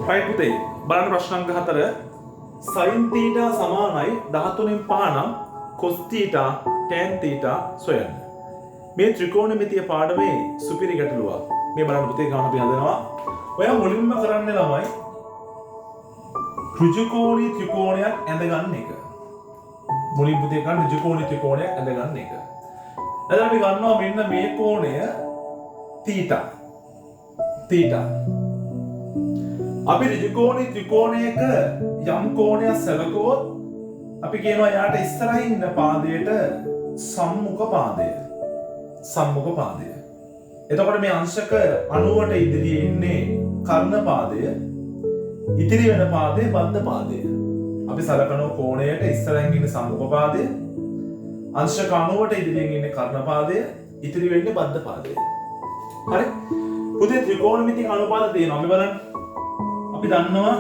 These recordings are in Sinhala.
right පුතේ බලන්න ප්‍රශ්න අංක 4 sin theta සමානයි 13න් 5 නම් cos theta tan theta සොයන්න. මේ ත්‍රිකෝණමිතිය පාඩමේ සුපිරි ගැටලුවක්. මේ බලන්න පුතේ ගාන අපි හදනවා. ඔයා මුලින්ම කරන්න ළමයි ඍජුකෝණී ත්‍රිකෝණයක් ඇඳ ගන්න එක. මුලින් පුතේ ගන්න ඍජුකෝණී ත්‍රිකෝණයක් ඇඳ ගන්න එක. දැන් අපි ගන්නවා මෙන්න මේ කෝණය theta. theta. අපි ඍජුකෝණී ත්‍රිකෝණයක යම් කෝණයක් සැලකුවොත් අපි කියනවා යාට ඉස්සරහින් ඉන්න පාදයට සම්මුඛ පාදය. සම්මුඛ පාදය. එතකොට මේ අංශක 90ට ඉදිරියේ ඉන්නේ කර්ණ පාදය. ඉතිරි වෙන පාදය බද්ධ පාදය. අපි සලකන කෝණයට ඉස්සරහින් ඉන්න සම්මුඛ පාදය. අංශක 90ට ඉදිරියෙන් ඉන්නේ කර්ණ පාදය. ඉතිරි වෙන්නේ බද්ධ පාදය. හරි? පුතේ ත්‍රිකෝණමිතික අනුපාත තියෙනවා. අපි බලන්න. අපි දන්නවා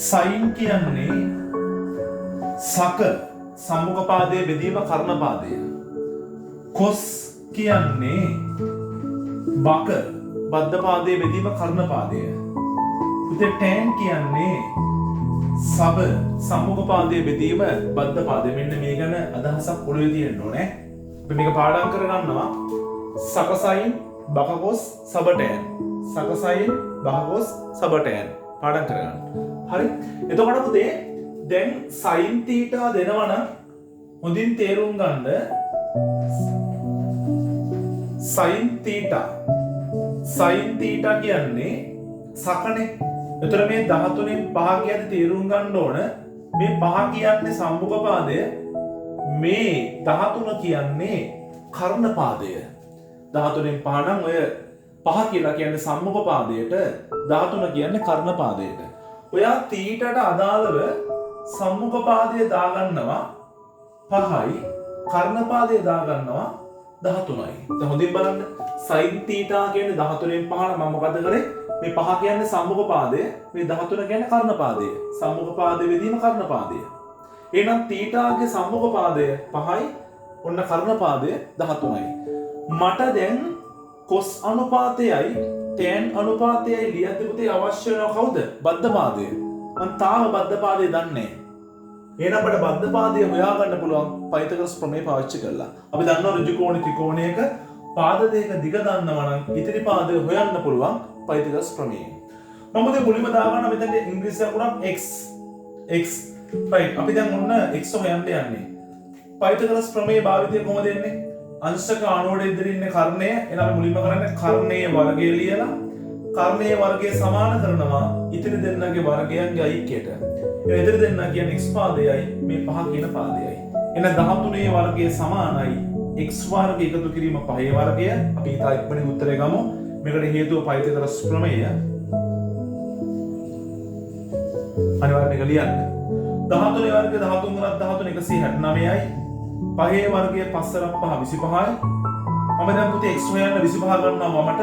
sin කියන්නේ සක සම්මුඛ පාදයේ බෙදීම කර්ණ පාදය. cos කියන්නේ බක බද්ධ පාදයේ බෙදීම කර්ණ පාදය. පුතේ tan කියන්නේ සබ සම්මුඛ පාදයේ බෙදීම බද්ධ පාදය. මෙන්න මේ ගැන අදහසක් ඔළුවේ තියෙන්න ඕනේ. අපි මේක පාඩම් කරගන්නවා. සක sin බක cos සබ tan. සක sin බක cos සබ tan පාඩම් කරගන්න. හරි? එතකොට පුතේ දැන් sin theta දෙනවා නම් හොඳින් තේරුම් ගන්න sin theta කියන්නේ සකනේ. එතකොට මේ 13න් 5 කියන්නේ තේරුම් ගන්න ඕන මේ 5 කියන්නේ සම්මුඛ පාදය, මේ 13 කියන්නේ කර්ණ පාදය. 13න් 5 නම් ඔය 5 කියලා කියන්නේ සම්මුඛ පාදයට, 13 කියන්නේ කර්ණ පාදයට. ඔයා තීටට අදාළව සම්මුඛ පාදය දාගන්නවා 5යි, කර්ණ පාදය දාගන්නවා 13යි. දැන් හොඳින් බලන්න. sin theta කියන්නේ 13න් 5 නම් මම මොකද කරේ? මේ 5 කියන්නේ සම්මුඛ පාදය, මේ 13 කියන්නේ කර්ණ පාදය. සම්මුඛ පාදය වෙදීම කර්ණ පාදය. එහෙනම් thetaගේ සම්මුඛ පාදය 5යි, ඔන්න කර්ණ පාදය 13යි. මට දැන් cos අනුපාතයයි tan අනුපාතයයි ලියද්දී පුතේ අවශ්‍ය වෙනව කවුද? බද්ධ පාදය. මම තාම බද්ධ පාදය දන්නේ නැහැ. එහෙනම් අපිට බද්ධ පාදය හොයාගන්න පුළුවන් පයිතගොරස් ප්‍රමේය පාවිච්චි කරලා. අපි දන්නවා ඍජුකෝණී ත්‍රිකෝණයක පාද දෙක දිග දන්නවා නම් ඉතිරි පාදය හොයන්න පුළුවන් පයිතගොරස් ප්‍රමේය. මම දැන් මුලින්ම දාගන්න මෙතන ඉංග්‍රීසියෙන් උනම් x right. අපි දැන් ඔන්න x හොයන්න යන්නේ. පයිතගොරස් ප්‍රමේය භාවිතය කොහොමද එන්නේ? අංශක 90ට ඉදිරියේ ඉන්න කර්ණය. එහෙනම් අපි මුලින්ම කරන්නේ කර්ණයේ වර්ගය ලියලා කර්ණයේ වර්ගය සමාන කරනවා ඉතිරි දෙන්නගේ වර්ගයන්ගේ අයික්කයට. ඒ ඉතිරි දෙන්න කියන්නේ x පාදයයි මේ 5 කියන පාදයයි. එහෙනම් 13 වර්ගය සමානයි x වර්ගය එකතු කිරීම 5 වර්ගය. අපි ඊට ඉක්මනින් උත්තරය ගමු. මේකට හේතුව පයිතගොරස් ප්‍රමේය. අනිවාර්යයෙන් එක ලියන්න. 13 වර්ගය 13 ගුණක් 13 169යි. 5 වර්ගය 5 5 25යි. මම දැන් පුතේ x හොයන්න 25 ගන්නවා මමට.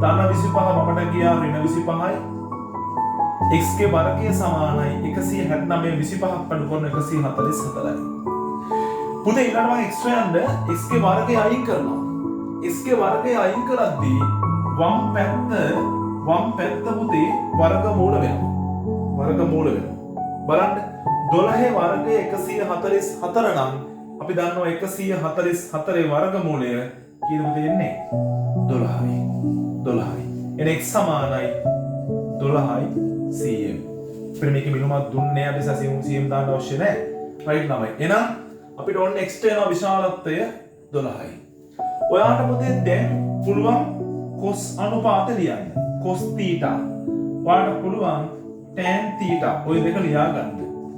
ධන 25 මමට ගියා ඍණ 25යි. x ගේ වර්ගය සමානයි 169 25ක් අඩු කරන 144යි. පුතේ ඊළඟට මම x හොයන්න x ගේ වර්ගය අයින් කරනවා. x ගේ වර්ගය අයින් කරද්දී වම් පැත්ත පුතේ වර්ගමූල වෙනවා. වර්ගමූල වෙනවා. බලන්න 12 වර්ගය 144 නම් අපි දන්නවා 144 වර්ගමූලය කීයද එන්නේ? 12යි. 12යි. එන x සමානයි 12යි cm. අපිට මේක මිනුමක් දුන්නේ අපි cm දාන්න අවශ්‍ය නැහැ. right ළමයි. එහෙනම් අපිට ඕන x වෙනවා විශාලත්වය 12යි. ඔයාට පුතේ දැන් පුළුවන් cos අනුපාත ලියන්න. cos theta. ඔයාට පුළුවන් tan theta. ඔය දෙක ලියා ගන්න.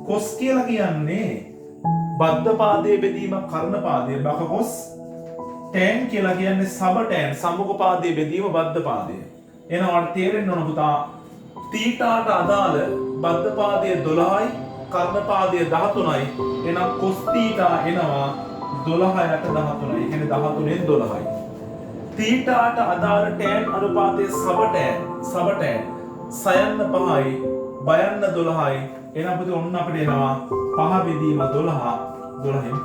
cos කියලා කියන්නේ බද්ධ පාදයේ බෙදීම කර්ණ පාදයේ බක cos. tan කියලා කියන්නේ සබ tan සම්මුඛ පාදයේ බෙදීම බද්ධ පාදය. එහෙනම් ඔයාලට තේරෙන්න ඕන පුතා thetaට අදාළ බද්ධ පාදයේ 12යි කර්ණ පාදයේ 13යි. එහෙනම් cos theta එනවා 12ට 13යි. ඒ කියන්නේ 13න් 12යි. thetaට අදාළ tan අනුපාතයේ සබ tan සයන්න 5යි බයන්න 12යි. එහෙනම් පුතේ ඔන්න අපිට එනවා 5 බෙදීම 12 12න්